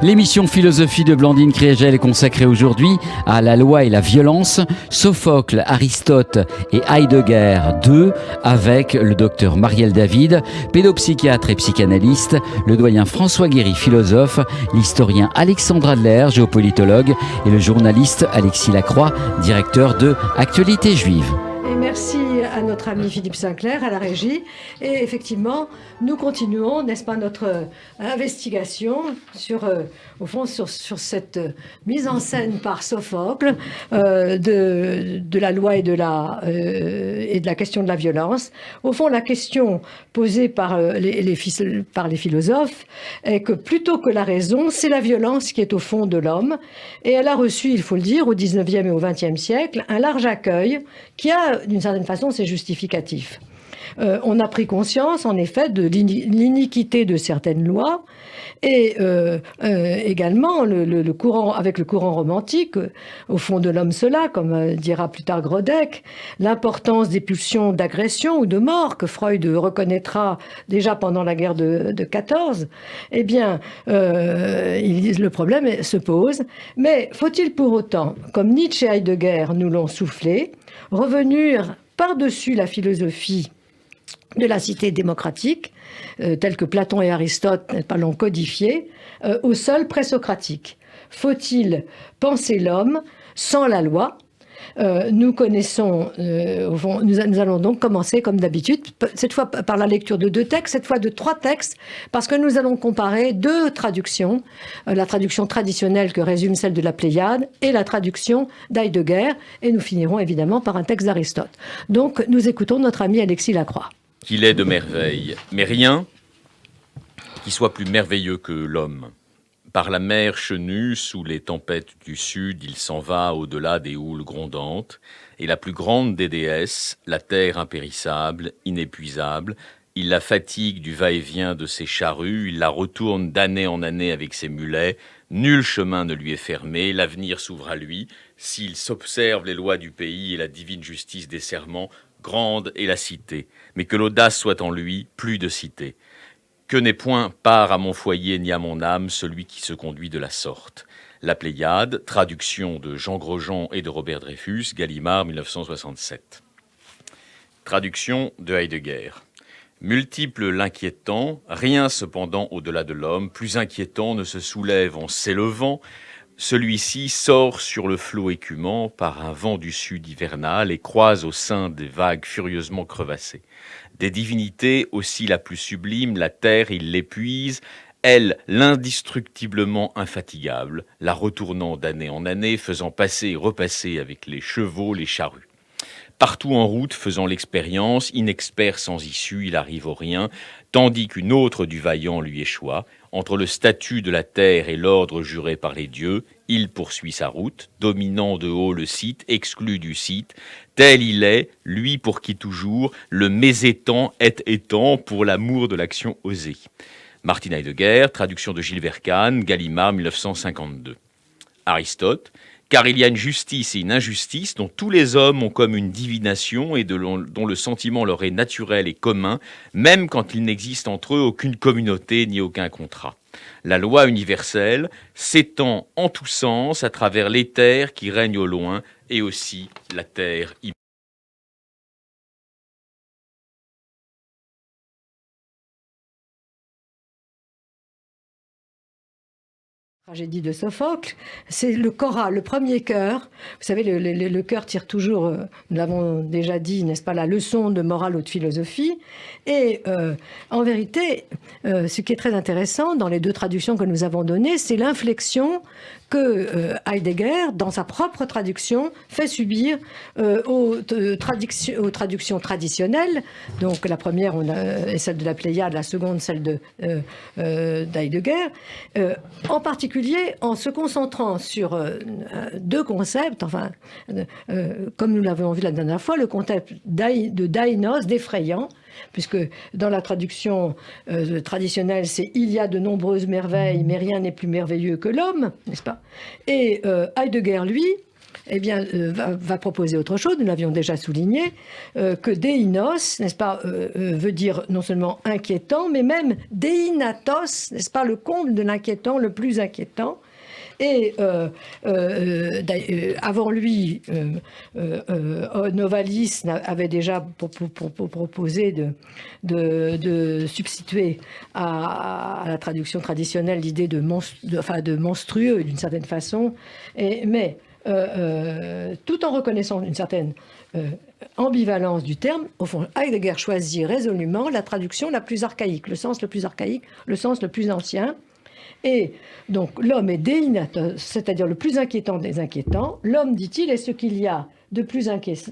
L'émission Philosophie de Blandine Kriégel est consacrée aujourd'hui à la loi et la violence, Sophocle, Aristote et Heidegger 2, avec le docteur Marielle David, pédopsychiatre et psychanalyste, le doyen François Guéry, philosophe, l'historien Alexandre Adler, géopolitologue, et le journaliste Alexis Lacroix, directeur de Actualité juive. Et merci à notre ami Philippe Sinclair à la régie. Et effectivement, nous continuons, n'est-ce pas, notre investigation sur, au fond, sur cette mise en scène par Sophocle de la loi et de la question de la violence. Au fond, la question posée par les philosophes est que plutôt que la raison, c'est la violence qui est au fond de l'homme. Et elle a reçu, il faut le dire, au XIXe et au XXe siècle, un large accueil qui a, d'une certaine façon, c'est justificatif. On a pris conscience, en effet, de l'iniquité de certaines lois et également avec le courant romantique, au fond de l'homme cela, comme dira plus tard Grodek, l'importance des pulsions d'agression ou de mort que Freud reconnaîtra déjà pendant la guerre de 14. Eh bien, le problème se pose. Mais faut-il pour autant, comme Nietzsche et Heidegger nous l'ont soufflé, revenir par-dessus la philosophie de la cité démocratique, telle que Platon et Aristote l'ont codifiée, au sol présocratique? Faut-il penser l'homme sans la loi? Nous connaissons, au fond, nous allons donc commencer comme d'habitude, cette fois par la lecture de 2 textes, cette fois de 3 textes, parce que nous allons comparer 2 traductions, la traduction traditionnelle que résume celle de la Pléiade et la traduction d'Heidegger, et nous finirons évidemment par un texte d'Aristote. Donc nous écoutons notre ami Alexis Lacroix. Qu'il est de merveille, mais rien qui soit plus merveilleux que l'homme. Par la mer chenue, sous les tempêtes du sud, il s'en va au-delà des houles grondantes, et la plus grande des déesses, la terre impérissable, inépuisable, il la fatigue du va-et-vient de ses charrues, il la retourne d'année en année avec ses mulets, nul chemin ne lui est fermé, l'avenir s'ouvre à lui, s'il s'observe les lois du pays et la divine justice des serments, grande est la cité, mais que l'audace soit en lui, plus de cité. Que n'est point part à mon foyer ni à mon âme celui qui se conduit de la sorte. La Pléiade, traduction de Jean Grosjean et de Robert Dreyfus, Gallimard, 1967. Traduction de Heidegger. Multiple l'inquiétant, rien cependant au-delà de l'homme, plus inquiétant ne se soulève en s'élevant. Celui-ci sort sur le flot écumant par un vent du sud hivernal et croise au sein des vagues furieusement crevassées. Des divinités, aussi la plus sublime, la terre, il l'épuise, elle, l'indestructiblement infatigable, la retournant d'année en année, faisant passer et repasser avec les chevaux, les charrues. Partout en route, faisant l'expérience, inexpert sans issue, il arrive au rien, tandis qu'une autre du vaillant lui échoua. Entre le statut de la terre et l'ordre juré par les dieux, il poursuit sa route, dominant de haut le site, exclu du site. Tel il est, lui pour qui toujours le mésétant est étant pour l'amour de l'action osée. Martin Heidegger, traduction de Gilles Vercane, Gallimard, 1952. Aristote, car il y a une justice et une injustice dont tous les hommes ont comme une divination et dont le sentiment leur est naturel et commun, même quand il n'existe entre eux aucune communauté ni aucun contrat. La loi universelle s'étend en tous sens à travers l'éther qui règne au loin et aussi la terre immense. Tragédie de Sophocle, c'est le choral, le premier chœur. Vous savez, le chœur tire toujours, nous l'avons déjà dit, n'est-ce pas, la leçon de morale ou de philosophie. Et en vérité, ce qui est très intéressant dans les 2 traductions que nous avons données, c'est l'inflexion que Heidegger, dans sa propre traduction, fait subir aux traductions traditionnelles. Donc la première est celle de la Pléiade, la seconde celle d'Heidegger. En particulier, en se concentrant sur 2 concepts, enfin, comme nous l'avons vu la dernière fois, le concept de dainos, d'effrayant, puisque dans la traduction traditionnelle, c'est « il y a de nombreuses merveilles, mais rien n'est plus merveilleux que l'homme », n'est-ce pas? Et Heidegger, lui, eh bien, va proposer autre chose. Nous l'avions déjà souligné, que deinos, n'est-ce pas, veut dire non seulement inquiétant, mais même deinatos, n'est-ce pas, le comble de l'inquiétant, le plus inquiétant. Et avant lui, Novalis avait déjà proposé de substituer à la traduction traditionnelle l'idée de monstrueux d'une certaine façon, mais tout en reconnaissant une certaine ambivalence du terme, au fond, Heidegger choisit résolument la traduction la plus archaïque, le sens le plus archaïque, le sens le plus ancien. Et donc l'homme est deinatos, c'est-à-dire le plus inquiétant des inquiétants. L'homme, dit-il, est ce qu'il y a de plus inquiétant,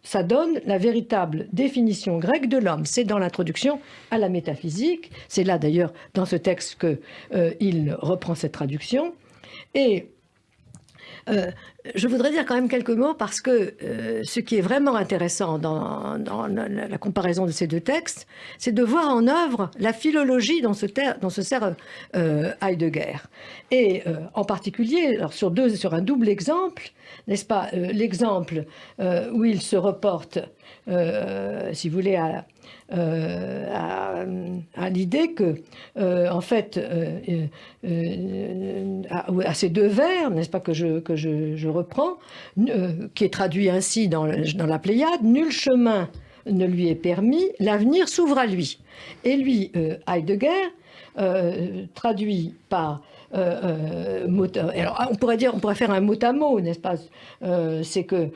ça donne la véritable définition grecque de l'homme. C'est dans l'introduction à la métaphysique, c'est là d'ailleurs dans ce texte qu'il reprend cette traduction. Et je voudrais dire quand même quelques mots parce que ce qui est vraiment intéressant dans la comparaison de ces deux textes, c'est de voir en œuvre la philologie dont se sert Heidegger. Et en particulier, alors sur un double exemple, n'est-ce pas, l'exemple où il se reporte, si vous voulez, à l'idée que, en fait, à ces deux vers, n'est-ce pas, que je reprends, qui est traduit ainsi dans la Pléiade, nul chemin ne lui est permis, l'avenir s'ouvre à lui. Et lui, Heidegger, traduit par alors on pourrait faire un mot à mot, n'est-ce pas, c'est que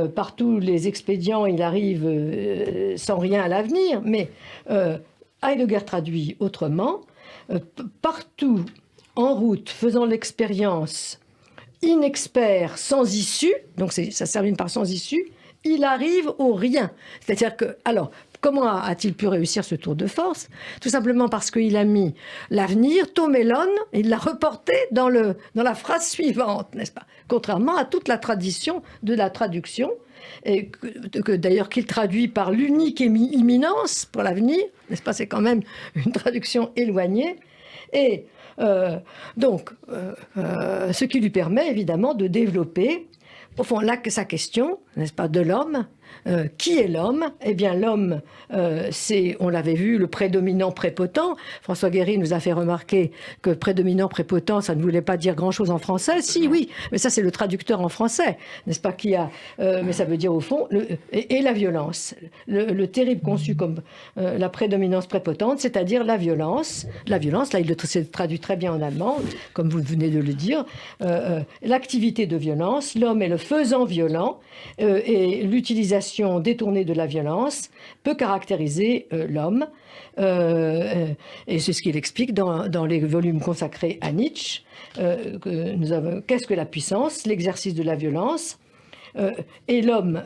par tous les expédients il arrive sans rien à l'avenir, mais Heidegger traduit autrement, partout en route faisant l'expérience inexpert sans issue, donc ça se termine par sans issue, il arrive au rien. C'est-à-dire que, alors, comment a-t-il pu réussir ce tour de force? Tout simplement parce qu'il a mis l'avenir, Tomélon, il l'a reporté dans la phrase suivante, n'est-ce pas? Contrairement à toute la tradition de la traduction, et que d'ailleurs qu'il traduit par l'unique imminence pour l'avenir, n'est-ce pas? C'est quand même une traduction éloignée. Et donc, ce qui lui permet évidemment de développer, au fond, là, sa question, n'est-ce pas, de l'homme. Qui est l'homme? Eh bien, l'homme, c'est, on l'avait vu, le prédominant prépotent. François Guéry nous a fait remarquer que prédominant prépotent, ça ne voulait pas dire grand-chose en français. Si, oui, mais ça, c'est le traducteur en français, n'est-ce pas, qui a... mais ça veut dire, au fond, et la violence. Le terrible conçu comme la prédominance prépotente, c'est-à-dire la violence. La violence, là, il le traduit très bien en allemand, comme vous venez de le dire. L'activité de violence, l'homme est le faisant violent, et l'utilisation détournée de la violence peut caractériser l'homme. Et c'est ce qu'il explique dans les volumes consacrés à Nietzsche. Qu'est-ce que la puissance? L'exercice de la violence. Et l'homme,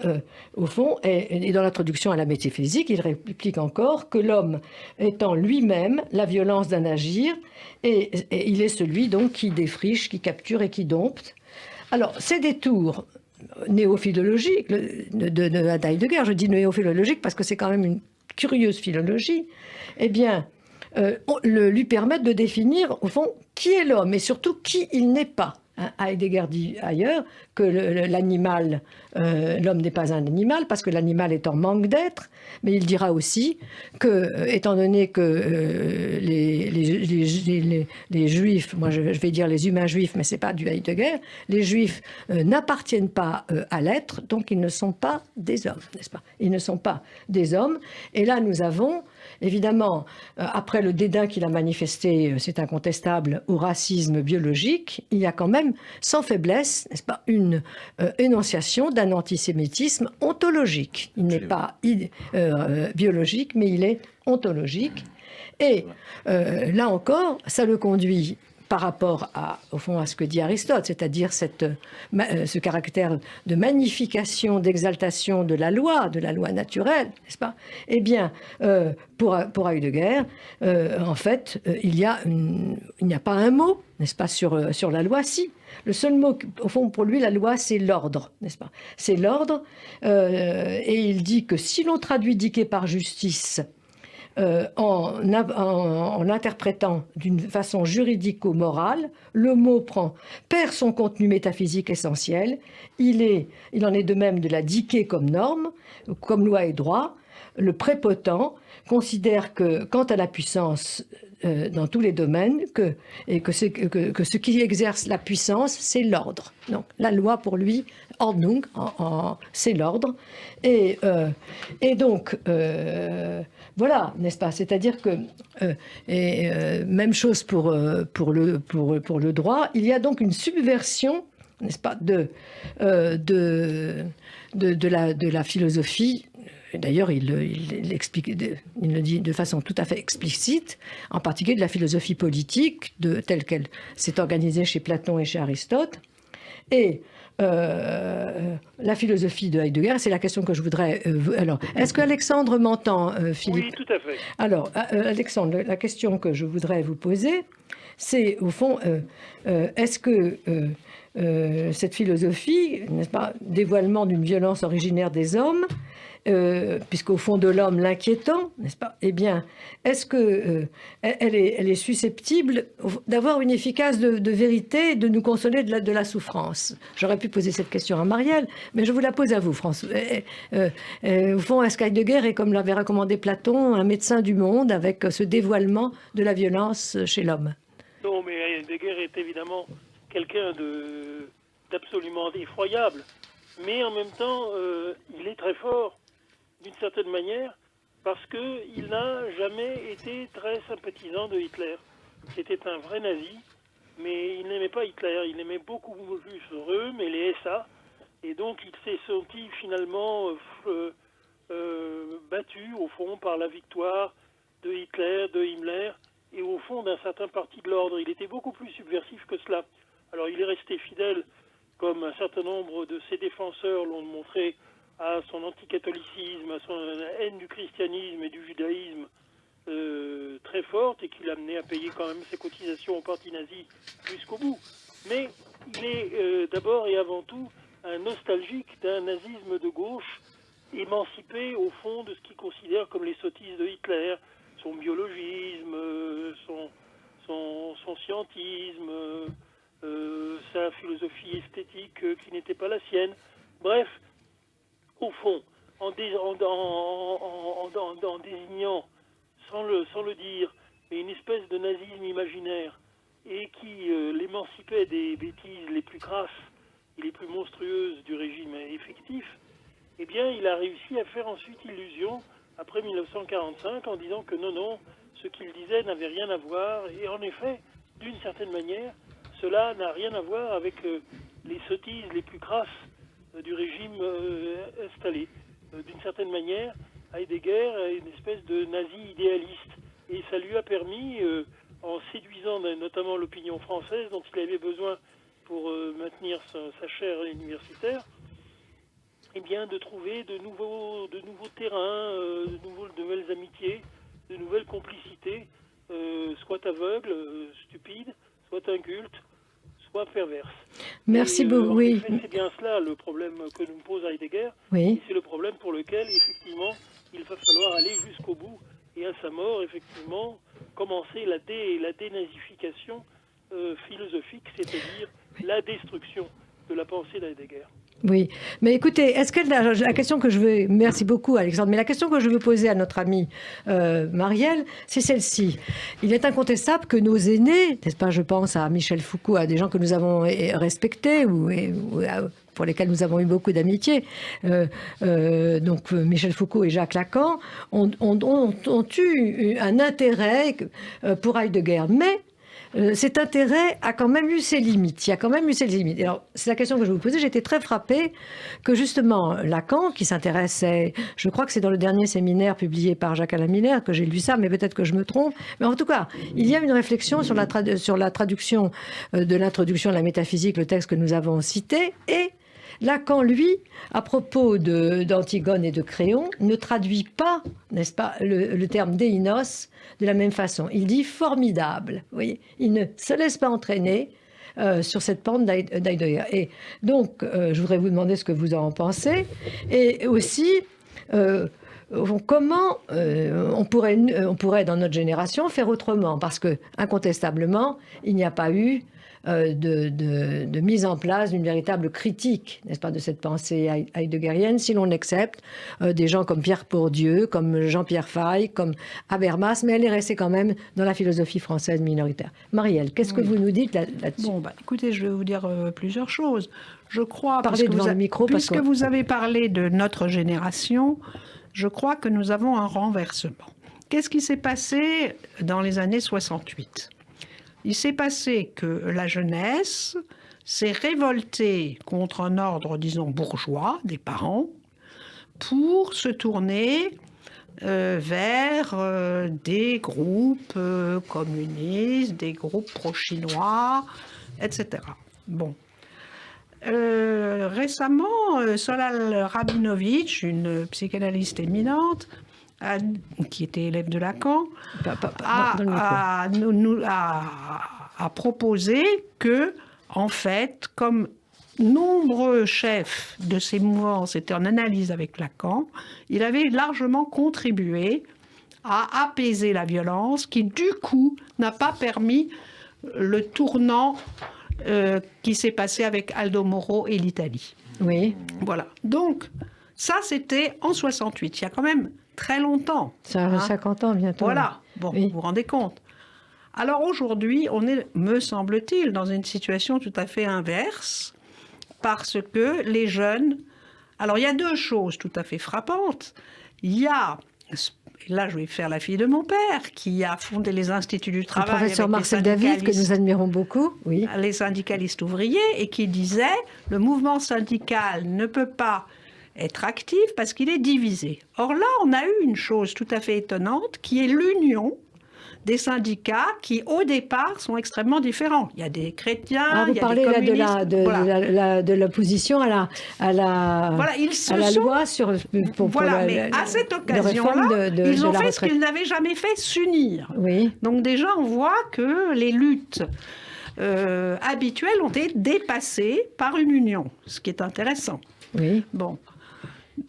au fond, et dans l'introduction à la métaphysique, il réplique encore que l'homme étant lui-même la violence d'un agir, et il est celui donc qui défriche, qui capture et qui dompte. Alors, ces détours néophilologique de Heidegger, je dis néophilologique parce que c'est quand même une curieuse philologie, eh bien, lui permettent de définir, au fond, qui est l'homme et surtout qui il n'est pas. Heidegger dit ailleurs que l'animal, l'homme n'est pas un animal parce que l'animal est en manque d'être, mais il dira aussi que, étant donné que les juifs, moi je vais dire les humains juifs, mais c'est pas du Heidegger, les juifs n'appartiennent pas à l'être, donc ils ne sont pas des hommes, n'est-ce pas? Ils ne sont pas des hommes. Et là nous avons évidemment, après le dédain qu'il a manifesté, c'est incontestable, au racisme biologique, il y a quand même, sans faiblesse, n'est-ce pas, une énonciation d'un antisémitisme ontologique. Il n'est pas biologique, mais il est ontologique. Et là encore, ça le conduit par rapport au fond, à ce que dit Aristote, c'est-à-dire ce caractère de magnification, d'exaltation de la loi naturelle, n'est-ce pas? Eh bien, pour Heidegger, en fait, il n'y a pas un mot, n'est-ce pas, sur la loi, si. Le seul mot, au fond, pour lui, la loi, c'est l'ordre, n'est-ce pas? C'est l'ordre, et il dit que si l'on traduit diquer par justice, en interprétant d'une façon juridico-morale, le mot perd son contenu métaphysique essentiel. Il en est de même de la dikée comme norme, comme loi et droit. Le prépotent considère que, quant à la puissance dans tous les domaines, que ce qui exerce la puissance, c'est l'ordre. Donc la loi pour lui, Ordnung, c'est l'ordre. Et donc, voilà, n'est-ce pas? C'est-à-dire que, même chose pour le droit, il y a donc une subversion, n'est-ce pas, de la philosophie. D'ailleurs, il le dit de façon tout à fait explicite, en particulier de la philosophie politique, telle qu'elle s'est organisée chez Platon et chez Aristote. Et la philosophie de Heidegger, c'est la question que je voudrais... alors, est-ce qu'Alexandre m'entend, Philippe? Oui, tout à fait. Alors, Alexandre, la question que je voudrais vous poser, c'est, au fond, est-ce que cette philosophie, n'est-ce pas, dévoilement d'une violence originaire des hommes, puisqu'au fond de l'homme l'inquiétant, n'est-ce pas? Eh bien, est-ce que elle est susceptible d'avoir une efficace de vérité et de nous consoler de la souffrance? J'aurais pu poser cette question à Marielle, mais je vous la pose à vous, François. Au fond, est-ce qu'Heidegger est, comme l'avait recommandé Platon, un médecin du monde avec ce dévoilement de la violence chez l'homme? Non, mais Heidegger est évidemment quelqu'un d'absolument effroyable, mais en même temps, il est très fort, d'une certaine manière, parce qu'il n'a jamais été très sympathisant de Hitler. C'était un vrai nazi, mais il n'aimait pas Hitler, il aimait beaucoup plus Röhm et les SA, et donc il s'est senti finalement battu, au fond, par la victoire de Hitler, de Himmler, et au fond d'un certain parti de l'ordre. Il était beaucoup plus subversif que cela. Alors il est resté fidèle, comme un certain nombre de ses défenseurs l'ont montré, à son anticatholicisme, à son haine du christianisme et du judaïsme très forte, et qui l'a amené à payer quand même ses cotisations au parti nazi jusqu'au bout. Mais il est d'abord et avant tout un nostalgique d'un nazisme de gauche, émancipé au fond de ce qu'il considère comme les sottises de Hitler, son biologisme, son scientisme, sa philosophie esthétique qui n'était pas la sienne. Bref, au fond, en désignant, sans le dire, une espèce de nazisme imaginaire, et qui l'émancipait des bêtises les plus crasses et les plus monstrueuses du régime effectif, eh bien, il a réussi à faire ensuite illusion, après 1945, en disant que non, ce qu'il disait n'avait rien à voir. Et en effet, d'une certaine manière, cela n'a rien à voir avec les sottises les plus crasses du régime installé. D'une certaine manière, Heidegger est une espèce de nazi idéaliste. Et ça lui a permis, en séduisant notamment l'opinion française dont il avait besoin pour maintenir sa chaire universitaire, eh bien, de trouver de nouveaux terrains, de nouvelles amitiés, de nouvelles complicités, soit aveugles, stupides, soit incultes, soit perverses. Merci beaucoup. Oui. En effet, c'est bien cela le problème que nous pose Heidegger. Oui. C'est le problème pour lequel, effectivement, il va falloir aller jusqu'au bout et à sa mort, effectivement, commencer la dénazification philosophique, c'est-à-dire la destruction de la pensée d'Heidegger. Oui, mais écoutez, est-ce que la question que je veux... Merci beaucoup, Alexandre. Mais la question que je veux poser à notre amie Marielle, c'est celle-ci. Il est incontestable que nos aînés, n'est-ce pas, je pense à Michel Foucault, à des gens que nous avons respectés ou pour lesquels nous avons eu beaucoup d'amitié, donc Michel Foucault et Jacques Lacan, ont eu un intérêt pour Heidegger. Mais cet intérêt a quand même eu ses limites. Il y a quand même eu ses limites. Alors, c'est la question que je vais vous poser. J'étais très frappée que justement Lacan, qui s'intéressait, je crois que c'est dans le dernier séminaire publié par Jacques-Alain Miller que j'ai lu ça, mais peut-être que je me trompe. Mais en tout cas, il y a une réflexion sur la traduction de l'introduction de la métaphysique, le texte que nous avons cité, et Lacan, lui, à propos d'Antigone et de Créon, ne traduit pas, n'est-ce pas, le terme déinos de la même façon. Il dit formidable. Vous voyez, il ne se laisse pas entraîner sur cette pente d'Heidegger. Et donc, je voudrais vous demander ce que vous en pensez. Et aussi, comment on pourrait, dans notre génération, faire autrement? Parce que, incontestablement, il n'y a pas eu de mise en place d'une véritable critique, n'est-ce pas, de cette pensée heideggerienne, si l'on accepte des gens comme Pierre Bourdieu, comme Jean-Pierre Faye, comme Habermas, mais elle est restée quand même dans la philosophie française minoritaire. Marielle, qu'est-ce que vous nous dites là-dessus? Bon, écoutez, je vais vous dire plusieurs choses. Je crois, Parlez devant le micro, puisque vous avez parlé de notre génération, je crois que nous avons un renversement. Qu'est-ce qui s'est passé dans les années 68 ? Il s'est passé que la jeunesse s'est révoltée contre un ordre, disons, bourgeois, des parents, pour se tourner vers des groupes communistes, des groupes pro-chinois, etc. Bon. Récemment, Solal Rabinovitch, une psychanalyste éminente, qui était élève de Lacan, a proposé que, en fait, comme nombreux chefs de ces mouvances étaient en analyse avec Lacan, il avait largement contribué à apaiser la violence, qui du coup n'a pas permis le tournant qui s'est passé avec Aldo Moro et l'Italie. Oui. Voilà. Donc, ça, c'était en 68. Il y a quand même très longtemps. Ça a 50 ans bientôt. Voilà. Bon, oui. vous vous rendez compte. Alors aujourd'hui, on est, me semble-t-il, dans une situation tout à fait inverse, parce que les jeunes... Alors, il y a deux choses tout à fait frappantes. Il y a... Et là, je vais faire la fille de mon père, qui a fondé les instituts du travail. Le professeur Marcel David, que nous admirons beaucoup. Oui. Les syndicalistes ouvriers, et qui disait le mouvement syndical ne peut pas être actif parce qu'il est divisé. Or là, on a eu une chose tout à fait étonnante, qui est l'union des syndicats qui, au départ, sont extrêmement différents. Il y a des chrétiens, il y a des communistes. Vous parlez là de l'opposition à la voilà, loi sur... mais à cette occasion-là, ils ont fait ce qu'ils n'avaient jamais fait, s'unir. Oui. Donc déjà, on voit que les luttes habituelles ont été dépassées par une union, ce qui est intéressant. Oui. Bon.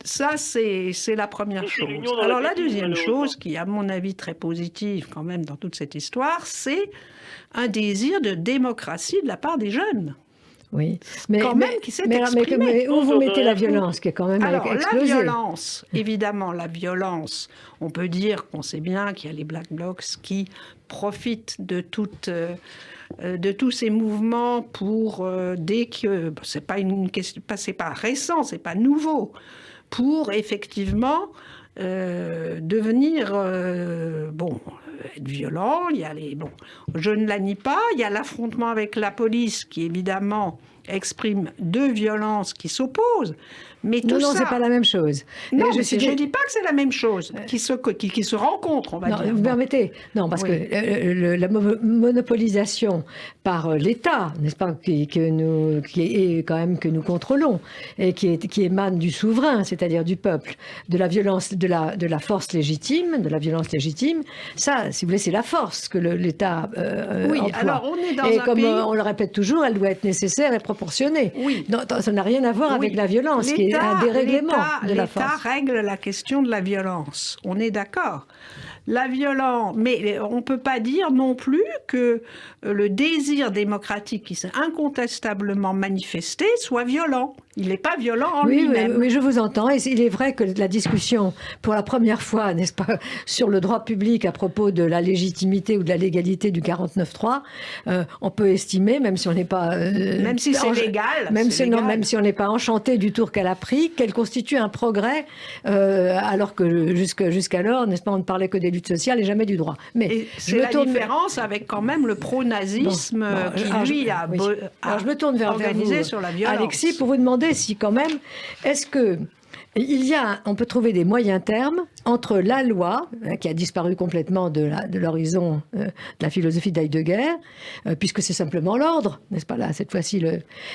Ça, c'est la première chose. Alors la deuxième chose, qui est à mon avis très positive quand même dans toute cette histoire, c'est un désir de démocratie de la part des jeunes. Oui, mais qui s'est exprimé. Mais où vous mettez la violence, qui est quand même explosée? La violence, évidemment, la violence. On peut dire qu'on sait bien qu'il y a les Black Blocs qui profitent de tous ces mouvements pour, dès que c'est pas une question, c'est pas récent, c'est pas nouveau, pour effectivement devenir être violent. Il y a je ne la nie pas. Il y a l'affrontement avec la police qui évidemment exprime deux violences qui s'opposent. Mais tout non, ça... c'est pas la même chose. Non, je ne dis pas que c'est la même chose, qui se rencontrent, on va dire. Vous permettez? Non, parce que la monopolisation par l'État, n'est-ce pas, qui est quand même que nous contrôlons, et qui émane du souverain, c'est-à-dire du peuple, de la violence, de la force légitime, de la violence légitime, ça, si vous voulez, c'est la force que l'État emploie. Alors on est dans et un comme pays... on le répète toujours, elle doit être nécessaire et proportionnée. Oui. Non, ça n'a rien à voir avec la violence, qui est un dérèglement de la force. L'État règle la question de la violence. On est d'accord. La violence, mais on ne peut pas dire non plus que le désir démocratique qui s'est incontestablement manifesté soit violent. Il n'est pas violent en lui-même. Oui, je vous entends. Et il est vrai que la discussion, pour la première fois, n'est-ce pas, sur le droit public à propos de la légitimité ou de la légalité du 49.3, on peut estimer, même si on n'est pas... même si c'est légal. Même si on n'est pas enchanté du tour qu'elle a pris, qu'elle constitue un progrès, alors que jusqu'alors, n'est-ce pas, on ne parlait que des luttes sociales et jamais du droit. Mais c'est la différence avec quand même le pro-nazisme qui, lui, a je me tourne vers organisé vous, sur la violence. Alexis, pour vous demander si quand même, est-ce que on peut trouver des moyens termes entre la loi, qui a disparu complètement de l'horizon de la philosophie d'Heidegger, puisque c'est simplement l'ordre, n'est-ce pas là, cette fois-ci,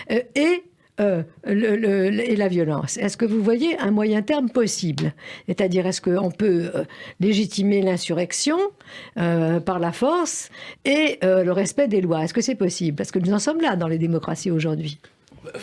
et la violence. Est-ce que vous voyez un moyen terme possible? C'est-à-dire, est-ce qu'on peut légitimer l'insurrection par la force et le respect des lois? Est-ce que c'est possible? Parce que nous en sommes là dans les démocraties aujourd'hui.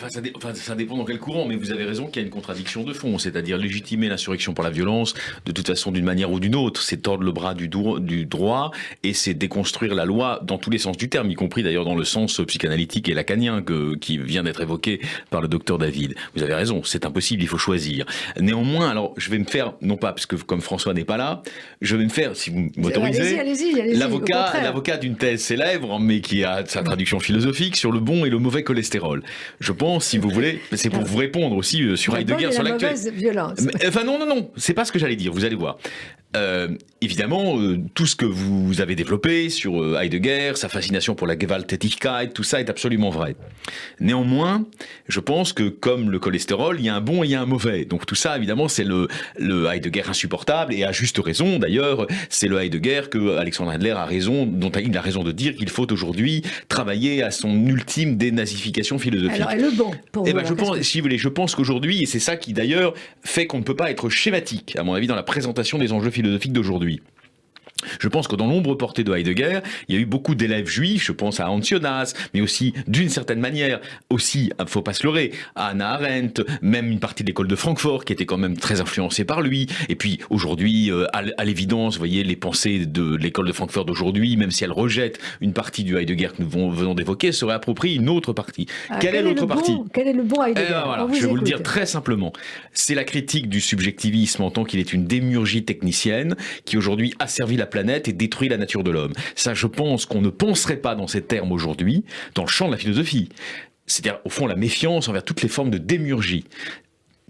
Ça dépend dans quel courant, mais vous avez raison qu'il y a une contradiction de fond, c'est-à-dire légitimer l'insurrection par la violence, de toute façon, d'une manière ou d'une autre, c'est tordre le bras du droit, et c'est déconstruire la loi dans tous les sens du terme, y compris d'ailleurs dans le sens psychanalytique et lacanien qui vient d'être évoqué par le docteur David. Vous avez raison, c'est impossible, il faut choisir. Néanmoins, alors, je vais me faire, non pas parce que comme François n'est pas là, je vais me faire, si vous m'autorisez, allez-y, l'avocat d'une thèse célèbre, mais qui a sa traduction philosophique sur le bon et le mauvais cholestérol. Je pense, si vous voulez, c'est pour vous répondre aussi sur Heidegger, sur l'actuel. Violence. Enfin non, c'est pas ce que j'allais dire, vous allez voir. Évidemment, tout ce que vous avez développé sur Heidegger, sa fascination pour la Gewalttätigkeit, tout ça est absolument vrai. Néanmoins, je pense que comme le cholestérol, il y a un bon et il y a un mauvais. Donc tout ça, évidemment, c'est le Heidegger insupportable, et à juste raison d'ailleurs, c'est le Heidegger que Alexandre Adler a raison, dont il a raison de dire qu'il faut aujourd'hui travailler à son ultime dénazification philosophique. Alors, et le bon pour vous, je pense, si vous voulez, je pense qu'aujourd'hui, et c'est ça qui d'ailleurs fait qu'on ne peut pas être schématique, à mon avis, dans la présentation des enjeux philosophiques d'aujourd'hui. Je pense que dans l'ombre portée de Heidegger, il y a eu beaucoup d'élèves juifs, je pense à Hans Jonas, mais aussi, d'une certaine manière, aussi, faut pas se leurrer, à Hannah Arendt, même une partie de l'école de Francfort qui était quand même très influencée par lui. Et puis, aujourd'hui, à l'évidence, vous voyez, les pensées de l'école de Francfort d'aujourd'hui, même si elle rejette une partie du Heidegger que nous venons d'évoquer, se réapproprie une autre partie. Quelle est l'autre partie ? Quel est le bon Heidegger ? Voilà, je vais vous le dire très simplement. C'est la critique du subjectivisme en tant qu'il est une démiurgie technicienne qui aujourd'hui asservit la planète et détruit la nature de l'homme. Ça, je pense qu'on ne penserait pas dans ces termes aujourd'hui, dans le champ de la philosophie. C'est-à-dire, au fond, la méfiance envers toutes les formes de démiurgie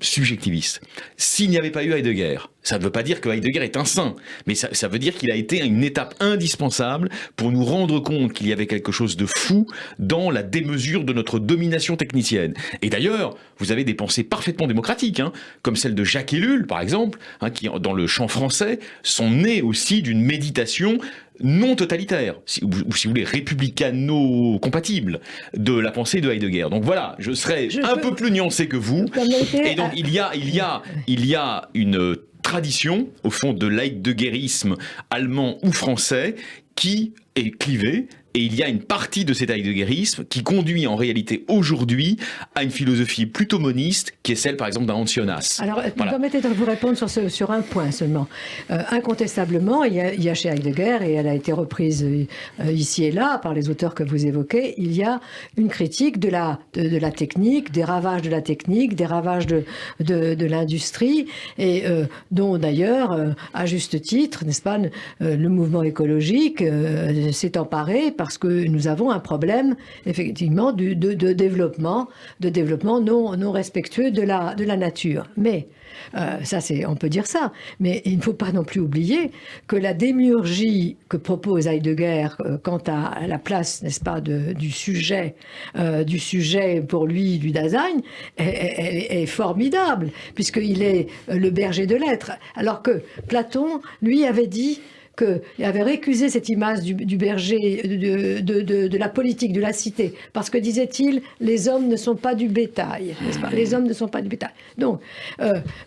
subjectiviste. S'il n'y avait pas eu Heidegger, ça ne veut pas dire que Heidegger est un saint, mais ça veut dire qu'il a été une étape indispensable pour nous rendre compte qu'il y avait quelque chose de fou dans la démesure de notre domination technicienne. Et d'ailleurs, vous avez des pensées parfaitement démocratiques, comme celle de Jacques Ellul, par exemple, qui, dans le champ français, sont nées aussi d'une méditation non totalitaire, ou si vous voulez, républicano-compatible de la pensée de Heidegger. Donc voilà, je serais un peu plus nuancé que vous. Et donc il y a une tradition, au fond, de l'heideggerisme allemand ou français qui est clivée. Et il y a une partie de cet heideggerisme qui conduit en réalité aujourd'hui à une philosophie plutôt moniste, qui est celle par exemple d'un Hans Jonas. Alors, permettez de vous répondre sur un point seulement. Incontestablement, il y a chez Heidegger, et elle a été reprise ici et là par les auteurs que vous évoquez, il y a une critique de la technique, des ravages de la technique, des ravages de l'industrie, et dont d'ailleurs, à juste titre, n'est-ce pas, le mouvement écologique s'est emparé parce que nous avons un problème, effectivement, de développement non respectueux de la nature. Mais, ça, on peut dire ça, mais il ne faut pas non plus oublier que la démiurgie que propose Heidegger quant à la place, n'est-ce pas, du sujet pour lui, du Dasein, est formidable, puisqu'il est le berger de l'être. Alors que Platon, lui, avait dit qu'il avait récusé cette image du berger, de la politique, de la cité, parce que, disait-il, les hommes ne sont pas du bétail, n'est-ce pas ? Les hommes ne sont pas du bétail. Donc,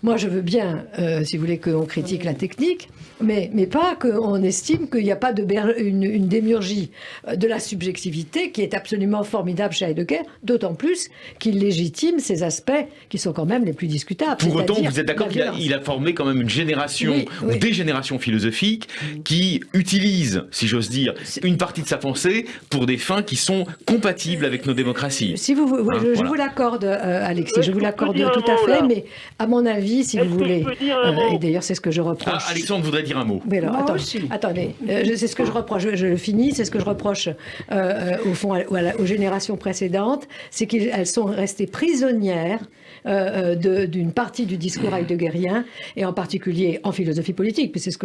moi, je veux bien, si vous voulez, qu'on critique la technique, mais pas qu'on estime qu'il n'y a pas une démiurgie de la subjectivité qui est absolument formidable chez Heidegger, d'autant plus qu'il légitime ces aspects qui sont quand même les plus discutables. Pour autant, vous êtes d'accord qu'il a formé quand même une génération, ou des générations philosophiques qui utilisent, si j'ose dire, une partie de sa pensée pour des fins qui sont compatibles avec nos démocraties. Si vous, je vous l'accorde, Alexis, je vous l'accorde tout à fait, mais à mon avis, si vous voulez, et d'ailleurs c'est ce que je reproche. Alexandre voudrait dire un mot. Mais alors, attendez, c'est ce que je reproche, je le finis, c'est ce que je reproche au fond aux générations précédentes, c'est qu'elles sont restées prisonnières d'une partie du discours heideggerien, et en particulier en philosophie politique, puis c'est ce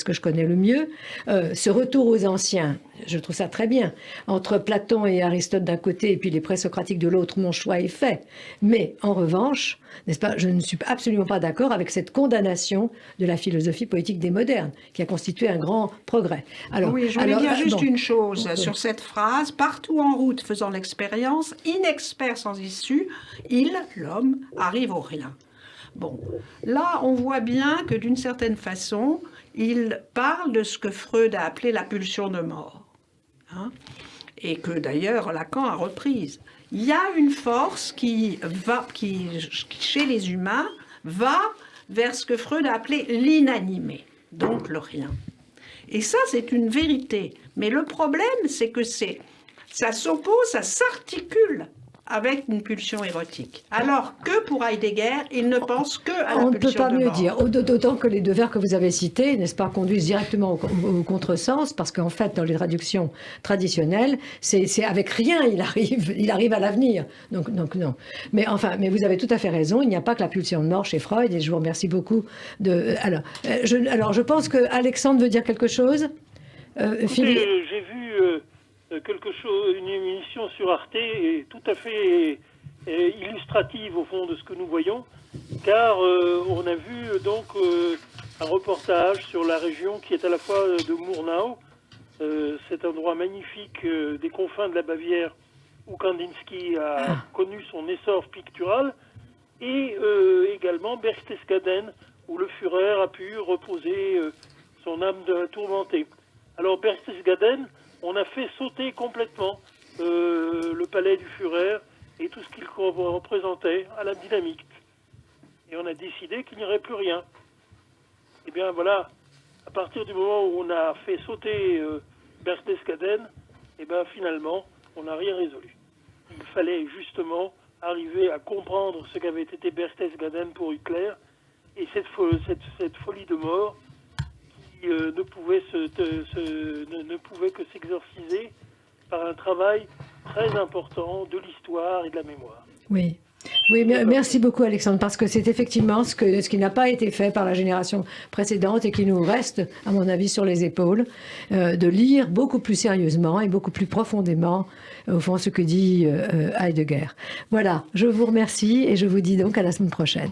que je connais le mieux, ce retour aux anciens. Je trouve ça très bien. Entre Platon et Aristote d'un côté et puis les présocratiques de l'autre, mon choix est fait. Mais en revanche, n'est-ce pas, je ne suis absolument pas d'accord avec cette condamnation de la philosophie politique des modernes, qui a constitué un grand progrès. Alors, oui, je voulais dire juste une chose sur cette phrase. Partout en route, faisant l'expérience, inexpert sans issue, l'homme, arrive au rien. Bon, là, on voit bien que d'une certaine façon, il parle de ce que Freud a appelé la pulsion de mort. et que d'ailleurs Lacan a reprise. Il y a une force qui, chez les humains, va vers ce que Freud a appelé l'inanimé, donc le rien. Et ça, c'est une vérité. Mais le problème, c'est que ça s'oppose, ça s'articule avec une pulsion érotique. Alors que pour Heidegger, il ne pense que à la On ne peut pulsion pas de mieux mort. dire. D'autant que les deux vers que vous avez cités, n'est-ce pas, conduisent directement au contresens, parce qu'en fait, dans les traductions traditionnelles, c'est avec rien il arrive à l'avenir. Donc non. Mais enfin, mais vous avez tout à fait raison. Il n'y a pas que la pulsion de mort chez Freud, et je vous remercie beaucoup de. Alors, je pense que Alexandre veut dire quelque chose. Philippe. J'ai vu quelque chose, une émission sur Arte, et tout à fait illustrative au fond de ce que nous voyons, car on a vu donc un reportage sur la région qui est à la fois de Murnau, cet endroit magnifique des confins de la Bavière où Kandinsky a connu son essor pictural, et également Berchtesgaden où le Führer a pu reposer son âme tourmentée. Alors Berchtesgaden, on a fait sauter complètement le palais du Führer et tout ce qu'il représentait à la dynamite. Et on a décidé qu'il n'y aurait plus rien. Et bien voilà, à partir du moment où on a fait sauter Berchtesgaden, et bien finalement, on n'a rien résolu. Il fallait justement arriver à comprendre ce qu'avait été Berchtesgaden pour Hitler, et cette folie de mort qui ne pouvait que s'exorciser par un travail très important de l'histoire et de la mémoire. Oui. Oui, merci beaucoup Alexandre, parce que c'est effectivement ce qui n'a pas été fait par la génération précédente et qui nous reste, à mon avis, sur les épaules, de lire beaucoup plus sérieusement et beaucoup plus profondément, au fond, ce que dit Heidegger. Voilà, je vous remercie et je vous dis donc à la semaine prochaine.